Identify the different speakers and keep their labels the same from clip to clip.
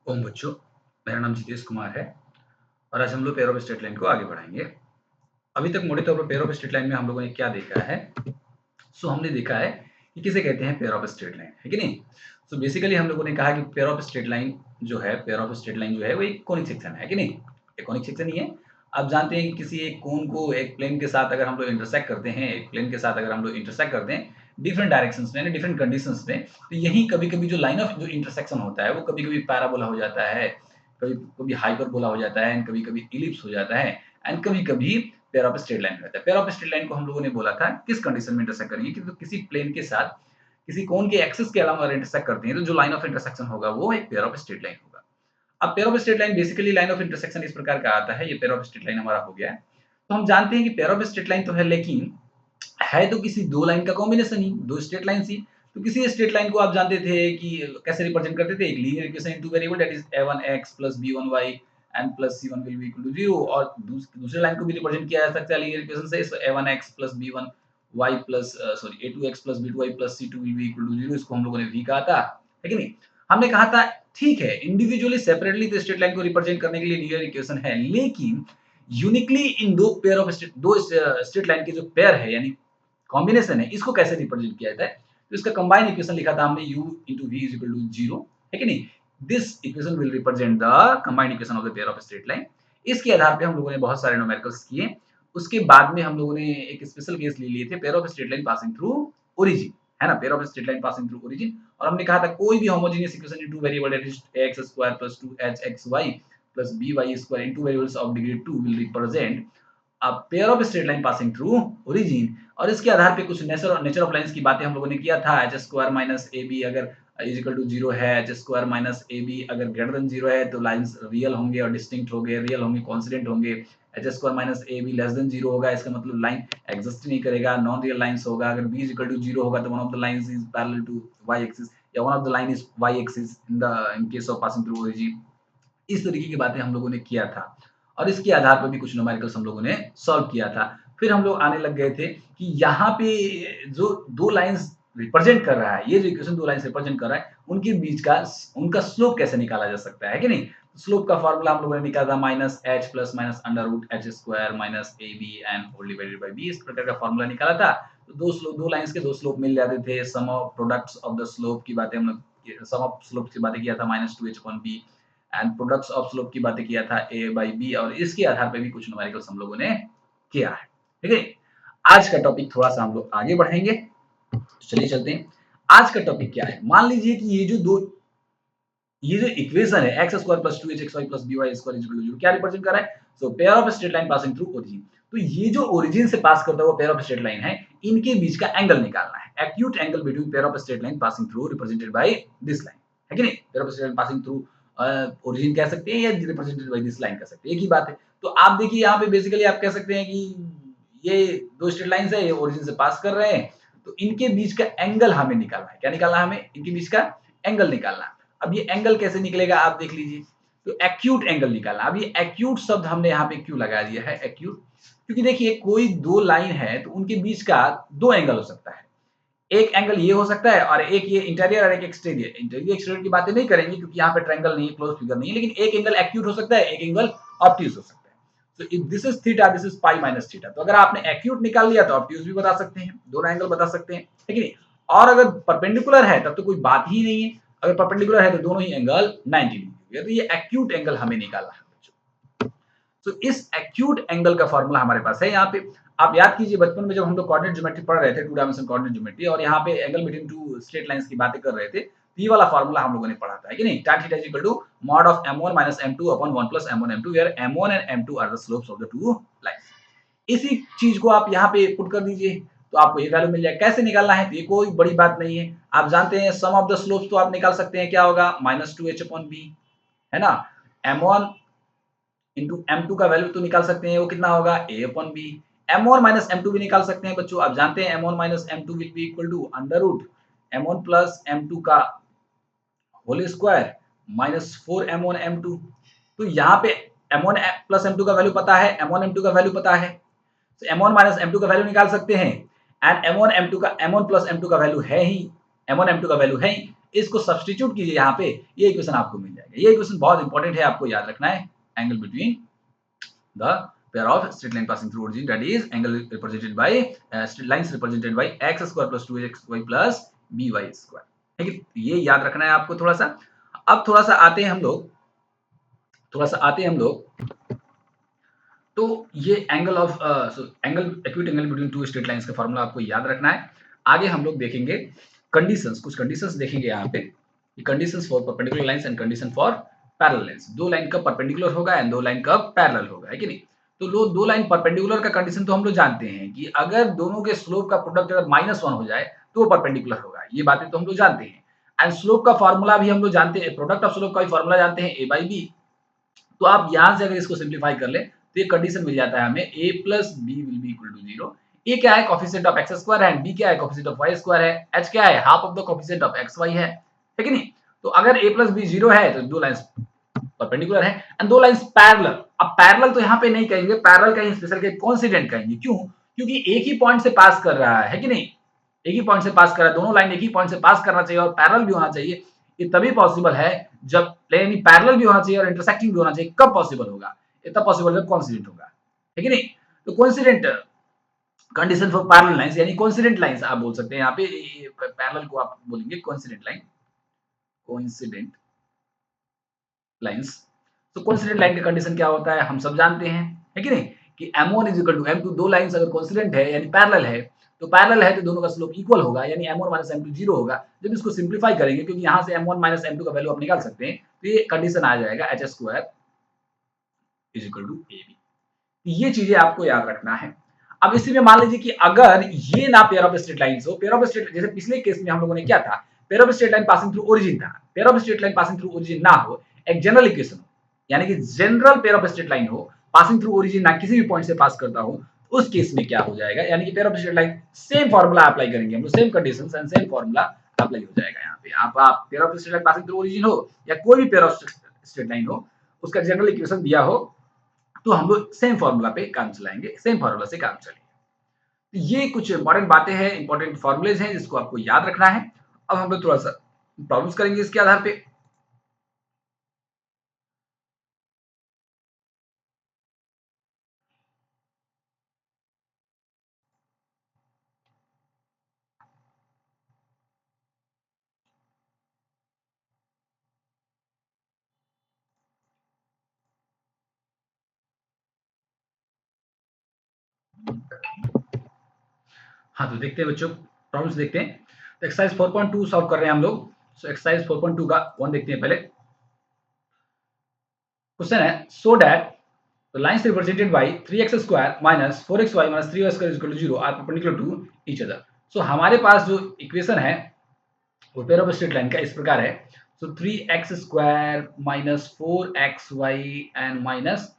Speaker 1: ओम बच्चों, मेरा नाम जितेश कुमार है और आज हम लोग पेयर ऑफ स्ट्रेट लाइन को आगे बढ़ाएंगे। अभी तक मोटे तौर पर पेयर ऑफ स्ट्रेट लाइन में हम लोगों ने क्या देखा है? हमने देखा है कि किसे कहते हैं पेयर ऑफ स्ट्रेट लाइन, है कि नहीं? बेसिकली हम लोगों ने कहा कि पेयर ऑफ स्ट्रेट लाइन जो है, पेयर ऑफ स्ट्रेट लाइन जो है वो एक कोनिक सेक्शन है कि नहीं? एक कोनिक सेक्शन ही है। आप जानते हैं कि किसी एक कोन को एक प्लेन के साथ अगर हम लोग इंटरसेक्ट करते हैं, एक प्लेन के साथ अगर हम लोग इंटरसेक्ट करते हैं डिफरेंट डायरेक्शंस में, डिफरेंट कंडीशंस में, तो यही कभी-कभी जो लाइन ऑफ जो इंटरसेक्शन होता है वो कभी-कभी पैराबोला हो जाता है, कभी-कभी हाइपरबोला हो जाता है एंड कभी-कभी इलिप्स हो जाता है एंड कभी-कभी पेयर ऑफ स्ट्रेट लाइन रहता है। पेयर ऑफ स्ट्रेट लाइन को हम लोगों ने बोला था किस कंडीशन में इंटरसेक्ट करेंगे कि तो किसी प्लेन के साथ किसी कोन के एक्सिस के अलावा अगर इंटरसेक्ट करते हैं तो जो लाइन ऑफ इंटरसेक्शन होगा वो एक पेयर ऑफ स्ट्रेट लाइन होगा। अब pair of straight line basically line of intersection इस प्रकार का आता है, ये पेयर ऑफ स्ट्रेट लाइन हमारा हो गया है। तो हम जानते हैं कि पेयर ऑफ स्ट्रेट लाइन तो है, लेकिन है तो किसी दो लाइन का कॉम्बिनेशन ही, दो स्ट्रेट लाइन्स ही। तो किसी स्ट्रेट लाइन को आप जानते थे कि कैसे रिप्रेजेंट करते थे, एक linear equation in two variable that is a1x + b1y and plus c1 will be equal to 0, और दूसरे लाइन को भी रिप्रेजेंट किया जा सकता है लीनियर इक्वेशन से, so a1x + b1y plus a2x + b2y plus c2 will be equal to 0। इसको हम लोगों ने v कहा था, है कि नहीं? हमने कहा था ठीक है, इंडिविजुअली सेपरेटली तो स्ट्रेट लाइन को रिप्रेजेंट करने के लिए लीनियर इक्वेशन है, लेकिन यूनिकली इन दो पेयर ऑफ दो स्ट्रेट लाइन के जो पेयर है यानी कॉम्बिनेशन है, इसको कैसे रिप्रेजेंट किया जाता है? तो इसका कंबाइन इक्वेशन लिखा था हमने u into v is equal to 0, है कि नहीं? This equation will represent the combined equation of the pair of straight line. इसके आधार पे हम लोगों ने बहुत सारे न्यूमेरिकल्स किए। उसके बाद में हम लोगों ने एक स्पेशल केस ले लिए थे, pair of straight line passing through origin, है ना? Pair of straight line passing through origin, और हमने कहा था कोई भी homogeneous equation in two variable that is ax² + 2hxy + by² in two variables of degree 2 will represent a pair of straight line passing through origin. और इसके आधार पे कुछ नेचर ऑफ लाइंस की बातें हम लोगों ने किया था। h square minus A B अगर इज इक्वल टू 0 है, h square minus A B अगर ग्रेटर देन 0 है तो लाइंस रियल होंगे और डिस्टिंक्ट होंगे, रियल होंगे, कॉन्स्टेंट होंगे। h square minus A be less than 0 होगा, इसका मतलब लाइन एग्जिस्ट नहीं करेगा, नॉन रियल लाइंस होगा। अगर b इज इक्वल टू 0 होगा तो one of the lines is parallel to y axis या one of the line is y axis in case of passing through origin. इस तरीके की बातें हम लोगों ने किया था और इसके आधार पर भी कुछ न्यूमेरिकल्स हम लोगों ने सॉल्व किया था। फिर हम लोग आने लग गए थे कि यहाँ पे जो दो लाइंस रिप्रेजेंट कर रहा है, ये जो इक्वेशन दो लाइंस रिप्रेजेंट कर रहा है, उनके बीच का उनका स्लोप कैसे निकाला जा सकता है कि नहीं? स्लोप का फॉर्मूला हम लोगों ने निकाला था minus H plus minus under root H square minus A B and whole divided by B, इस प्रकार का फॉर्मूला निकाला था। तो दो लाइंस के दो स्लोप मिल जाते थे। Sum of products of the slope की बातें हम लोग सम ऑफ स्लोप की बातें किया था minus 2h upon B and products of slope की बातें किया था a बाई बी, और इसके आधार पे भी कुछ न्यूमेरिकल्स हम लोगों ने किया है, ठीक है? आज का टॉपिक थोड़ा सा हम लोग आगे बढ़ाएंगे, तो चलिए चलते हैं। आज का टॉपिक क्या है? मान लीजिए कि ये जो इक्वेशन है x square plus 2hxy plus by square is equal to 0 क्या रिप्रेजेंट कर रहा है? So pair of straight line passing through origin. तो ये जो ओरिजिन से पास करता हुआ पेयर ऑफ स्ट्रेट लाइन है, इनके बीच का एंगल निकालना है। Acute angle between pair of straight line passing through represented by this line, है कि नहीं? Pair of straight line passing through origin कह सकते हैं या रिप्रेजेंटेड बाय दिस लाइन कह सकते हैं, एक ही बात है। तो आप देखिए यहाँ पे बेसिकली आप कह सकते हैं कि ये दो स्ट्रेट लाइंस है, ये ओरिजिन से पास कर रहे हैं, तो इनके बीच का एंगल हमें निकालना है। क्या निकालना है हमें? इनके बीच का एंगल निकालना है। अब ये एंगल कैसे निकलेगा आप देख लीजिए। तो एक्यूट एंगल निकालना। अब ये एक्यूट शब्द हमने यहाँ पे क्यों लगा दिया है एक्यूट? क्योंकि देखिए कोई दो लाइन है तो उनके बीच का दो एंगल हो सकता है। एक एंगल ये हो सकता है और एक ये इंटीरियर और एक एक्सटीरियर। इंटीरियर एक्सटीरियर की बातें नहीं करेंगे क्योंकि यहाँ पे ट्रायंगल नहीं है, क्लोज फिगर नहीं है, लेकिन एक एंगल एक्यूट हो सकता है, एक एंगल ऑब्ट्यूज हो सकता है। तो if this is theta, this is pi minus theta. तो अगर आपने एक्यूट निकाल लिया तो ऑब्ट्यूज भी बता सकते हैं, दोनों एंगल बता सकते हैं, है कि नहीं? और अगर परपेंडिकुलर है तब तो कोई बात ही नहीं है। अगर परपेंडिकुलर है तो दोनों ही एंगल 90 डिग्री होंगे। तो ये एक्यूट एंगल हमें निकालना है बच्चों। तो इस एक्यूट एंगल का फॉर्मूला हमारे पास है यहाँ पे। आप याद कीजिए बचपन में जब हम लोग कोऑर्डिनेट ज्योमेट्री पढ़ रहे थे, टू डायमेंशन कोऑर्डिनेट ज्योमेट्री, और यहाँ पे angle between two straight lines की बातें कर रहे थे, तो ये वाला फॉर्मूला हम लोगों ने पढ़ा था, है कि नहीं? tan theta is equal to mod of m1 minus m2 upon 1 plus m1 m2 where m1 and m2 are the slopes of the two lines। इसी चीज को आप यहाँ पे पुट कर दीजिए तो आपको ये वैल्यू मिल जाएगा। कैसे निकालना है? तो ये कोई बड़ी बात नहीं है, आप जानते हैं सम ऑफ द स्लोप्स तो आप निकाल सकते हैं। क्या होगा? -2h upon b, है ना? m1 इंटू m2 का वैल्यू तो निकाल सकते हैं, वो कितना होगा? a upon b। m1 minus m2 भी निकाल सकते हैं बच्चों। आप जानते हैं m1 minus m2 will be equal to under root m1 plus m2 का whole square minus 4m1 m2। तो यहाँ पे m1 प्लस m2 का वैल्यू पता है, m1 m2 का वैल्यू पता है, तो m1 माइनस m2 का वैल्यू निकाल सकते हैं। एंड m1 m2 का m1 प्लस m2 का वैल्यू है ही, m1 m2 का वैल्यू है ही। इसको सब्स्टिट्यूट कीजिए यहाँ पे, ये इक्वेशन आपको मिल जाएगा। ये इक्वेशन बहुत इंपॉर्टेंट है, आपको याद रखना है। Angle between the pair of straight line passing through origin, that is angle represented by straight lines represented by x square plus 2xy plus by square, ठीक है। ये याद रखना है आपको थोड़ा सा। अब थोड़ा सा आते हैं हम लोग तो ये angle of angle acute angle between two straight lines का फॉर्मूला आपको याद रखना है। आगे हम लोग देखेंगे कंडीशंस, कुछ कंडीशंस देखेंगे यहाँ पे, conditions for perpendicular lines and condition for parallel lines. दो लाइन का परपेंडिकुलर होगा एंड दो लाइन का पैरेलल होगा, है कि नहीं। तो लो दो लाइन परपेंडिकुलर का कंडीशन तो हम लोग जानते हैं कि अगर दोनों के स्लोप का प्रोडक्ट अगर -1 हो जाए तो वो परपेंडिकुलर होगा, ये बातें तो हम लोग जानते हैं। एंड स्लोप का फॉर्मूला भी हम लोग जानते हैं, प्रोडक्ट ऑफ स्लोप का भी फॉर्मूला जानते हैं, a by b। तो आप यहां से अगर इसको सिंप्लीफाई कर ले तो ये कंडीशन मिल जाता है हमें a plus B will be equal to 0। A क्या है, कोफिशिएंट ऑफ एक्स स्क्वायर है, एंड बी क्या है, कोफिशिएंट ऑफ वाई स्क्वायर है, एच क्या है, half of the coefficient of X Y है कि नहीं। तो अगर a प्लस बी 0 है तो दो लाइंस परपेंडिकुलर है एंड दो लाइंस पैरेलल। अब पैरेलल तो यहाँ पे नहीं कहेंगे, पैरेलल कहेंगे स्पेशल कहेंगे, कोइंसिडेंट कहेंगे। क्यों? क्योंकि एक ही पॉइंट से पास कर रहा है कि नहीं, एक ही पॉइंट से पास कर रहा है, दोनों लाइन एक ही पॉइंट से पास करना चाहिए और पैरेलल भी होना चाहिए। ये तभी पॉसिबल है जब यानी पैरेलल भी होना चाहिए और इंटरसेक्टिंग भी होना चाहिए। कब पॉसिबल होगा? ये तब पॉसिबल जब कोइंसिडेंट होगा, है कि नहीं। तो coincident condition for parallel lines यानी कोइंसिडेंट लाइंस आप बोल सकते हैं। यहाँ पे पैरेलल को आप बोलेंगे कोइंसिडेंट लाइन, कोइंसिडेंट लाइंस। तो कोइंसिडेंट लाइन का कंडीशन क्या होता है हम सब जानते हैं, है कि नहीं, कि m1 is equal to m2। दो लाइंस अगर कोइंसिडेंट है यानी पैरेलल है तो दोनों का स्लोप इक्वल होगा, यानी m1 माइनस m2 0 होगा। जब इसको सिंप्लीफाई करेंगे, क्योंकि यहाँ से m1 माइनस m2 का वैल्यू आप निकाल सकते हैं, तो ये कंडीशन आ जाएगा h square is equal to ab। ये चीजें आपको याद रखना है। अब इसी में मान लीजिए कि अगर ये ना पेयर ऑफ स्ट्रेट लाइंस हो, पेयर ऑफ स्ट्रेट जैसे पिछले केस में हम लोगों ने क्या था, pair of straight line passing through origin था, pair of straight line passing through origin ना हो, एक जनरल इक्वेशन हो, यानी कि general pair of straight line हो, पासिंग थ्रू ओरिजिन ना किसी भी पॉइंट से पास करता हो, उस केस में क्या हो जाएगा, यानी कि pair of straight line same formula apply करेंगे हम लोग, same conditions and same formula apply हो जाएगा। यहाँ पे आप pair of straight line passing through origin हो या कोई भी पेयर ऑफ स्ट्रेट लाइन हो, उसका जनरल इक्वेशन दिया हो, तो हम लोग सेम फार्मूला पे काम चलाएंगे, सेम फार्मूला से काम चलेंगे। ये कुछ इंपॉर्टेंट बातें हैं, इंपॉर्टेंट फॉर्मूलेज हैं जिसको आपको याद रखना है। अब हम लोग थोड़ा सा प्रॉब्लम्स करेंगे इसके आधार पे। हाँ, तो देखते हैं बच्चों, प्रॉब्लम्स देखते हैं। तो एक्सरसाइज 4.2 सॉल्व कर रहे हैं हम लोग। सो एक्सरसाइज 4.2 का वन देखते हैं पहले। क्वेश्चन है so that the lines represented by 3x square minus 4xy minus 3y square is equal to 0 are perpendicular to each other। So हमारे पास जो इक्वेशन है वो पेयर ऑफ स्ट्रेट लाइन का इस प्रकार है। So 3x square minus 4xy and minus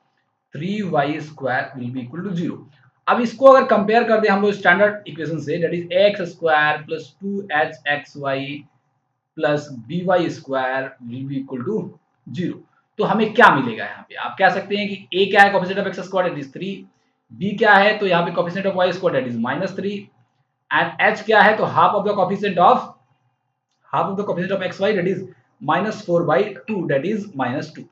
Speaker 1: 3y square will be equal to 0। अब इसको अगर कंपेयर कर दे हम लोग स्टैंडर्ड इक्वेशन से, that is x square plus 2hxy plus by square will be equal to 0। तो हमें क्या मिलेगा यहाँ पे, आप कह सकते हैं कि a क्या है, coefficient of x square that is 3, b क्या है तो यहाँ पे coefficient of y square that is -3, and h क्या है तो half of the coefficient of xy that is -4/2 that is -2।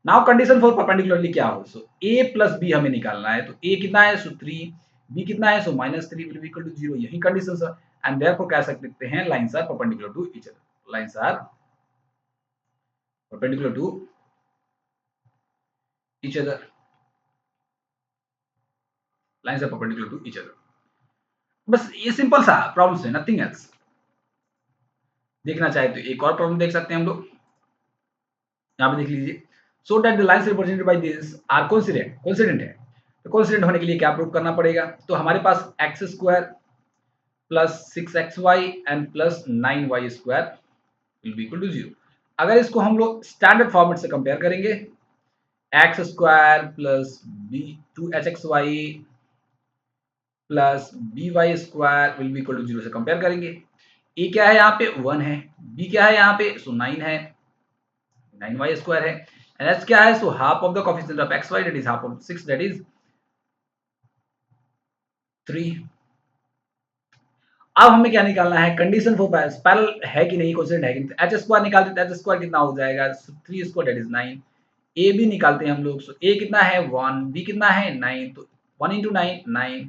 Speaker 1: Now condition for perpendicularly क्या हो, सो a प्लस b हमें निकालना है। तो a कितना है सो 3, b कितना है so -3 will be equal to 0। यही कंडीशंस है एंड देयरफॉर कह सकते हैं lines are perpendicular to each other, lines are perpendicular to each other, lines are perpendicular to each other. बस ये सिंपल सा प्रॉब्लम है, नथिंग एल्स। देखना चाहे तो एक और प्रॉब्लम देख सकते हैं हम लोग, यहाँ पे देख लीजिए। So that the lines represented by this are coincident है। तो कोइंसिडेंट होने के लिए क्या प्रूव करना पड़ेगा, तो हमारे पास x square plus 6xy and plus 9y square will be equal to 0। अगर इसको हम लोग स्टैंडर्ड फॉर्मेट से कंपेयर करेंगे, x square plus b 2hxy plus by square will be equal to 0 से कंपेयर करेंगे। ए क्या है यहाँ पे 1 है, बी क्या है यहाँ पे सो 9 है, 9y स्क्वायर है, एंड h क्या है so half of the coefficient of xy that is half of 6 that is 3। अब हमें क्या निकालना है, कंडीशन फॉर पैरेलल है कि नहीं, कोसेंट है कि नहीं। एच स्क्वायर निकाल देते हैं, एच स्क्वायर कितना हो जाएगा, 3 square that is 9। A B निकालते हैं हम लोग, सो ए कितना है 1, बी कितना है 9, तो 1 इंटू 9 9।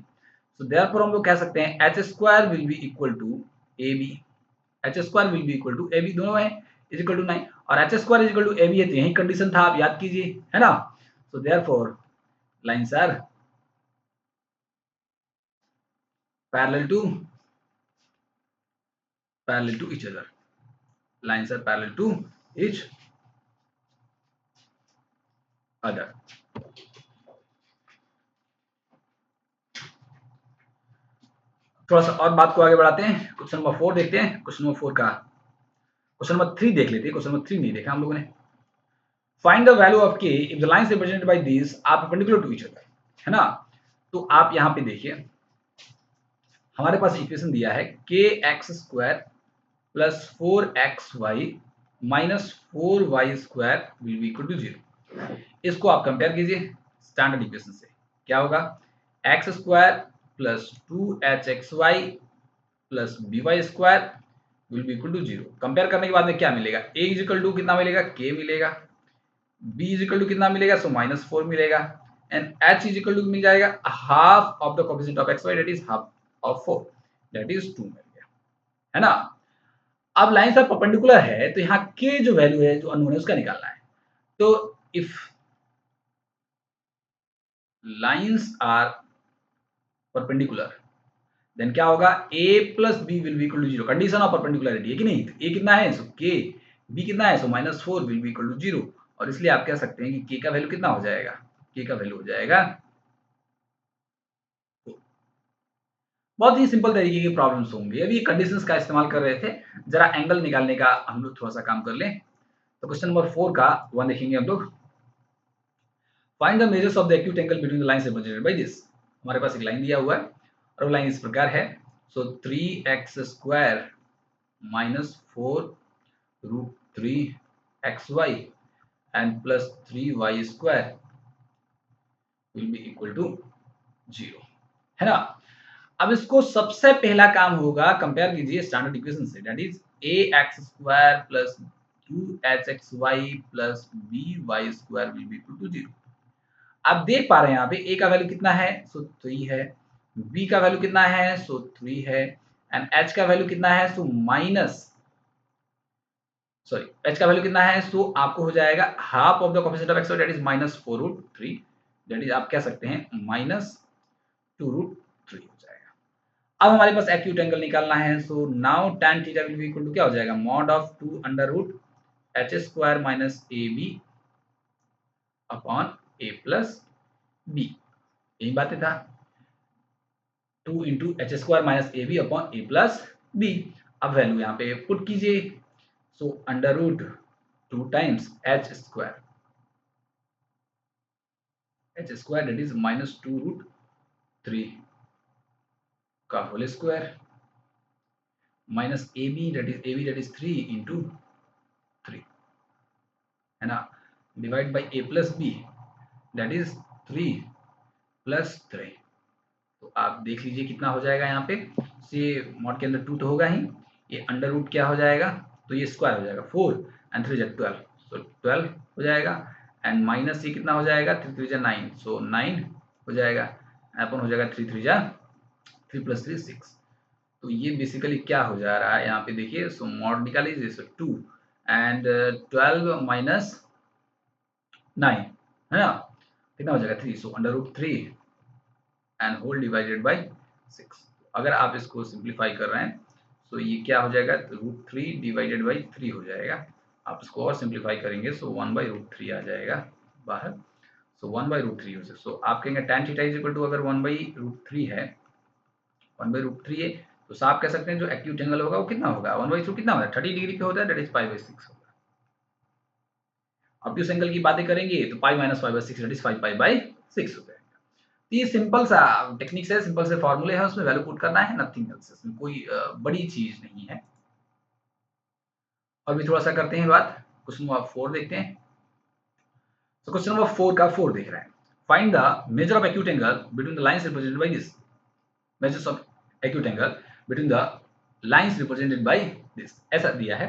Speaker 1: सो देयरफॉर हम लोग कह सकते हैं H square will be equal to A B, H square will be equal to A B, दोनों है इज इक्वल टू 9, और H square is equal to A B है, तो यही कंडीशन था, आप याद कीजिए, है ना। So therefore lines are parallel to each other, lines are parallel to each other। थोड़ा सा और बात को आगे बढ़ाते हैं, क्वेश्चन नंबर 4 देखते हैं। क्वेश्चन नंबर 4 का क्वेश्चन नंबर 3 देख लेते हैं। क्वेश्चन नंबर 3 नहीं देखा हम लोगों ने। Find the value of k if the lines represented by this are perpendicular to each other, है ना। तो आप यहाँ पे देखिए, हमारे पास इक्वेशन दिया है kx² plus 4xy minus 4y² will be equal to 0। इसको आप कंपेयर कीजिए स्टैंडर्ड इक्वेशन से, क्या होगा, x² plus 2hxy plus by² will be equal to 0। Compare करने के बाद में क्या मिलेगा, a इज इक्वल टू कितना मिलेगा, k मिलेगा, b इज इक्वल टू कितना मिलेगा, सो -4 मिलेगा, and h is equal to मिल जाएगा half of the coefficient of xy that is half of 4 that is 2 मिल गया, है ना। अब लाइन ऑफ परपेंडिकुलर है, तो यहाँ k जो वैल्यू है जो अननोन है उसका निकालना है। तो if lines are perpendicular then क्या होगा, a plus B will be equal to 0, condition of perpendicularity है कि नहीं। तो a कितना है, सो k, b कितना है, सो -4 विल बी इक्वल टू 0, और इसलिए आप कह सकते हैं कि k का वैल्यू कितना हो जाएगा, k का वैल्यू हो जाएगा 4। बहुत ही सिंपल तरीके की प्रॉब्लम्स होंगी। अभी कंडीशंस का इस्तेमाल कर रहे थे, जरा एंगल निकालने का हम लोग थोड़ा सा काम कर लें। तो क्वेश्चन नंबर 4 का 1 देखेंगे हम लोग। Find the measures of the acute angle between the lines represented by this. हमारे पास एक लाइन दिया हुआ है और वो लाइन इस प्रकार है, so 3x² minus 4 √3xy and plus 3y² will be equal to 0, है ना। अब इसको सबसे पहला काम होगा, कंपेयर कीजिए स्टैंडर्ड इक्वेशन से, that is ax² plus 2hxy plus by² will be equal to 0। आप देख पा रहे हैं यहाँ पे a का वैल्यू कितना है, सो 3 है, b का वैल्यू कितना है, सो 3 है, एंड h का वैल्यू कितना है, सो h का वैल्यू कितना है, सो आपको हो जाएगा half of the coefficient of x that is -4√3, that is आप कह सकते हैं -2√3 हो जाएगा। अब हमारे पास एक्यूट एंगल निकालना है, so now tan theta will be equal to क्या हो जाएगा, mod of 2√h² minus ab upon a plus b, यही बातें था, 2 into h² minus A B upon A plus B. अब वैल्यू यहाँ पे पुट कीजिए, सो √2 टाइम्स h² दैट इज -2√3 का whole square minus ab that is 3 into 3, है ना, divide by a plus B that is 3 plus 3। तो आप देख लीजिए कितना हो जाएगा यहाँ पे, ये मॉड के अंदर 2 तो होगा ही, ये अंडर रूट क्या हो जाएगा, तो ये स्क्वायर हो जाएगा 4 एंड 3 12, सो 12 हो जाएगा, एंड माइनस ये कितना हो जाएगा, 3 3 9, सो 9 हो जाएगा, अपन हो जाएगा 3 3 3 प्लस 3 6। तो ये बेसिकली क्या हो जा रहा है यहाँ पे देखिए, सो मॉड निकाल लीजिए, सो 2 एंड 12 माइनस 9, है ना, कितना हो जाएगा 3, सो √3 एंड होल डिवाइडेड बाई 6। अगर आप इसको सिंप्लीफाई कर रहे हैं, तो ये क्या हो जाएगा, √3 डिवाइडेड बाई 3 हो जाएगा। आप इसको और सिंप्लीफाई करेंगे, सो 1/√3 आ जाएगा बाहर, सो 1/√3 हो जाएगा। सो आप कहेंगे tan theta is equal to, अगर 1/√3 है, 1/√3 है, तो आप कह सकते हैं जो एक्यूट एंगल होगा वो कितना होगा, 1/3 कितना होगा, 30 डिग्री पे होता है, दैट इज π/6 होगा। ऑब्ट्यूस एंगल की बातें करेंगे तो π - π/6 दैट इज 5π/6 होता है। ये सिंपल सा टेक्निक्स है, सिंपल से फॉर्मूले हैं, उसमें वैल्यू पुट करना है, नथिंग एल्स, इसमें कोई बड़ी चीज नहीं है। और भी थोड़ा सा करते हैं बात, क्वेश्चन नंबर 4 देखते हैं। तो क्वेश्चन नंबर 4 का 4 देख रहे हैं, find the measure of acute angle between the lines represented by this. Measures of acute angle between the lines represented by this, ऐसा दिया है।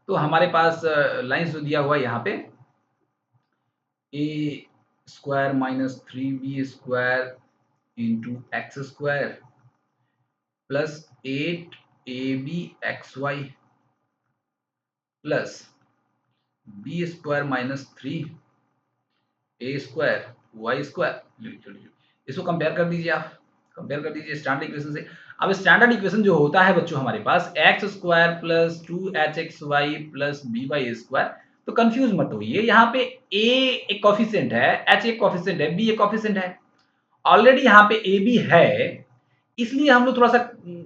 Speaker 1: तो हमारे पास लाइंस जो दिया हुआ है यहाँ पे a square minus 3b square into x square plus 8ab xy plus B square minus 3a square y square. इसको कंपेयर कर दीजिए, आप कंपेयर कर दीजिए स्टैंडर्ड इक्वेशन से। अब स्टैंडर्ड इक्वेशन जो होता है बच्चों हमारे पास x square plus 2hxy plus by square, तो कंफ्यूज मत होइए, यहाँ पे a एक कोफिशिएंट है, h एक कोफिशिएंट है, b एक कोफिशिएंट है, ऑलरेडी यहाँ पे ए बी है, इसलिए हम लोग थोड़ा सा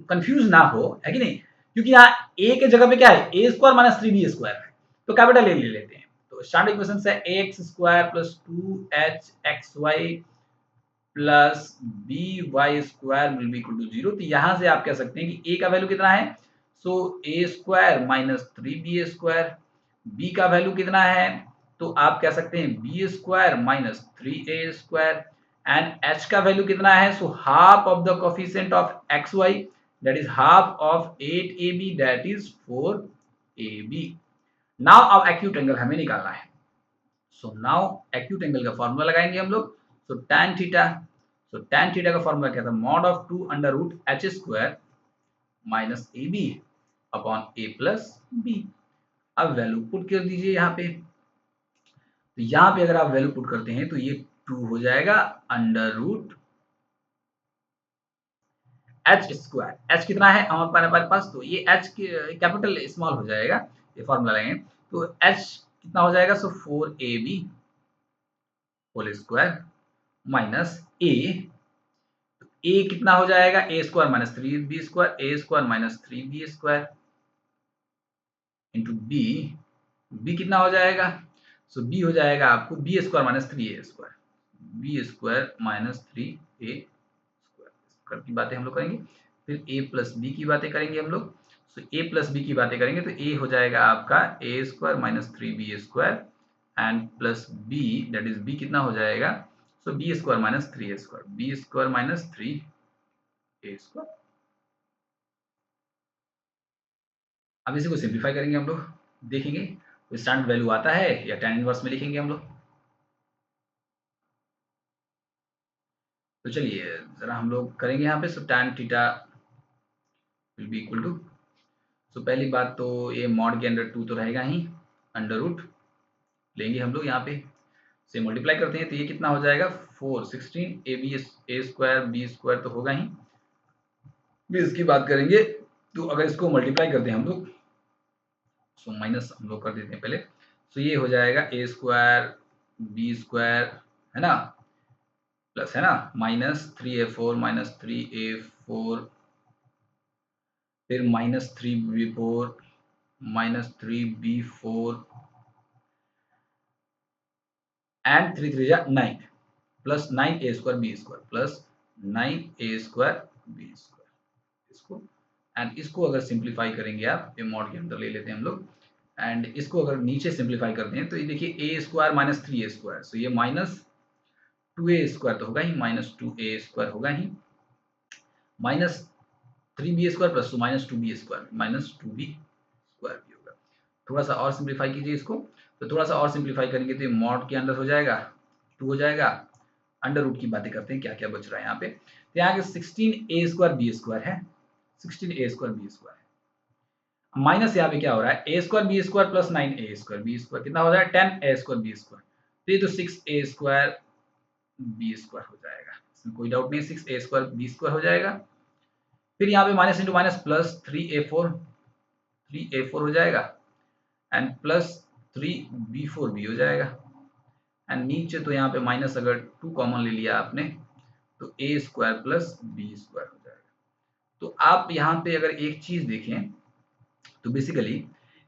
Speaker 1: कंफ्यूज ना हो, है कि नहीं, क्योंकि यहाँ ए के जगह पे क्या है, ए स्क्वायर माइनस 3b स्क्वायर है, तो कैपिटल ए ले लेते हैं। तो स्टैंडर्ड इक्वेशन से ax square plus 2hxy plus by square will be equal to 0। तो यहां से आप कह सकते हैं कि a का वैल्यू कितना है, सो a square minus 3b square, b का वैल्यू कितना है, तो आप कह सकते हैं b square minus 3a square, and h का वैल्यू कितना है, so half of the coefficient of xy that is half of 8ab that is 4ab। Now अब एक्यूट एंगल हमें निकालना है, सो नाउ एक्यूट एंगल का फॉर्मूला लगाएंगे हम लोग। सो tan थीटा, तो tan थीटा का फॉर्मूला क्या था, mod of 2 under root H square minus A B upon A plus B. अब वैल्यू पुट कर दीजिए यहाँ पे, तो यहाँ पे अगर आप वैल्यू पुट करते हैं तो ये 2 हो जाएगा under root H square, H कितना है हमारे पास, तो ये एच कैपिटल स्मॉल हो जाएगा, ये फॉर्मूला लेंगे तो एच कितना हो जाएगा, so 4ab whole square minus a, a कितना हो जाएगा, a square minus 3b square, a square minus 3b square into b, b कितना हो जाएगा, सो बी हो जाएगा आपको b square minus 3a square, B square minus 3a square की बातें हम लोग करेंगे, फिर a प्लस बी की बातें करेंगे हम लोग। सो a प्लस बी की बातें करेंगे तो a हो जाएगा आपका a square minus 3b square and plus b that is b कितना हो जाएगा, सो b square minus 3a square, b square minus 3a square. अब इसी को सिंप्लीफाई करेंगे हम लोग, देखेंगे कोई स्टैंडर्ड वैल्यू आता है या tan इनवर्स में लिखेंगे हम लोग। तो चलिए जरा हम लोग करेंगे यहाँ पे, so tan theta will be equal to, so पहली बात तो ये मॉड के अंडर 2 तो रहेगा ही, अंडर रूट लेंगे हम लोग यहाँ पे से मल्टीप्लाई करते हैं तो ये कितना हो जाएगा 4 16 A B A square B square तो होगा ही, फिर इसकी बात करेंगे तो अगर इसको मल्टीप्लाई करते हैं हम लोग, सो माइनस हम लोग कर देते हैं पहले, सो ये हो जाएगा ए स्क्वायर बी स्क्वायर है ना, प्लस है ना माइनस 3a4 माइनस 3a4 फिर minus 3b4 minus 3b4 and 3 3 जा 9 plus 9a square B square plus 9a square B square, इसको एंड इसको अगर सिंप्लीफाई करेंगे आप, ये मॉड के अंदर ले लेते हैं हम लोग, एंड इसको अगर नीचे सिंप्लीफाई करते हैं तो ये देखिए a square minus 3a square, so ये माइनस 2a स्क्वायर तो होगा ही, माइनस 2a स्क्वायर होगा ही, minus 3b square plus minus 2b square minus 2b square भी होगा। थोड़ा सा और सिंप्लीफाई कीजिए इसको, तो थोड़ा सा और सिंप्लीफाई करेंगे तो ये मॉड के अंदर हो जाएगा 2 हो जाएगा, अंडर रूट की बातें करते हैं क्या क्या बच रहा है यहाँ पे, तो यहाँ के 16a स्क्वायर बी स्क्वायर है, 16a स्क्वायर बी स्क्वायर है, माइनस यहाँ पे क्या हो रहा है a square B square plus 9a square B square कितना हो जाएगा 10a स्क्वायर बी स्क्वायर, तो ये तो 6a स्क्वायर बी स्क्वायर हो जाएगा, इसमें कोई डाउट नहीं, 6a स्क्वायर बी स्क्वायर हो जाएगा। फिर यहाँ पे minus into minus plus 3a4 हो जाएगा एंड प्लस 3b4 भी हो जाएगा, एंड नीचे तो यहाँ पे माइनस अगर 2 कॉमन ले लिया आपने तो a square plus B square हो जाएगा। तो आप यहाँ पे अगर एक चीज देखें तो बेसिकली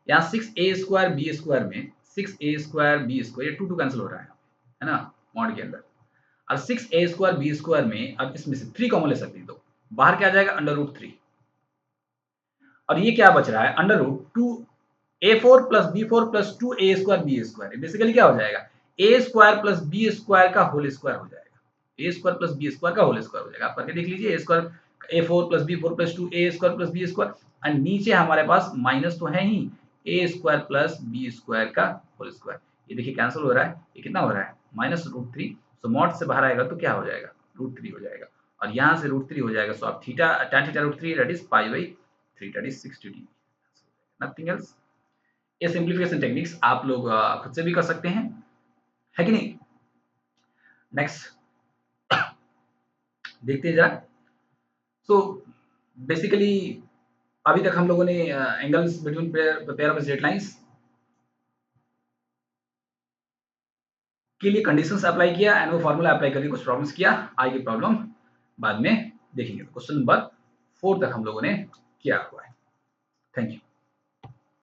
Speaker 1: यहाँ 6a स्क्वायर बी स्क्वायर में 6a स्क्वायर बी स्क्वायर ये 2 कैंसिल हो रहा है ना मॉड के अंदर, और 6a स्क्वायर बी स्क्वायर में अब इसमें से 3 कॉमन ले सकते हैं तो बाहर क्या आ जाएगा अंडर रूट 3, और ये क्या बच रहा है under root 2a4 plus b4 plus 2a square B square, basically क्या हो जाएगा a square plus B square का होल स्क्वायर हो जाएगा, a square plus B square का होल स्क्वायर हो जाएगा, आप करके देख लीजिए, a square a4 plus b4 plus 2a² plus b², और नीचे हमारे पास माइनस तो है ही, a² प्लस b² का होल स्क्वायर। ये देखिए कैंसिल हो रहा है, ये कितना हो रहा है -√3। तो मॉड से बाहर आएगा तो क्या हो जाएगा, √3 हो जाएगा, और यहाँ से √3 हो जाएगा। सो आप theta tan theta √3 that is π/3 that is 60 degree, nothing else. ये सिंप्लीफिकेशन टेक्निक्स आप लोग खुद से भी कर सकते हैं, है कि नहीं। नेक्स्ट देखते हैं जरा। सो बेसिकली अभी तक हम लोगों ने angles between pair of straight lines के लिए कंडीशंस अप्लाई किया एंड वो फार्मूला अप्लाई करके कुछ प्रॉब्लम्स किया। आगे प्रॉब्लम बाद में देखेंगे। क्वेश्चन नंबर 4 तक हम लोगों ने किया हुआ है। Thank you.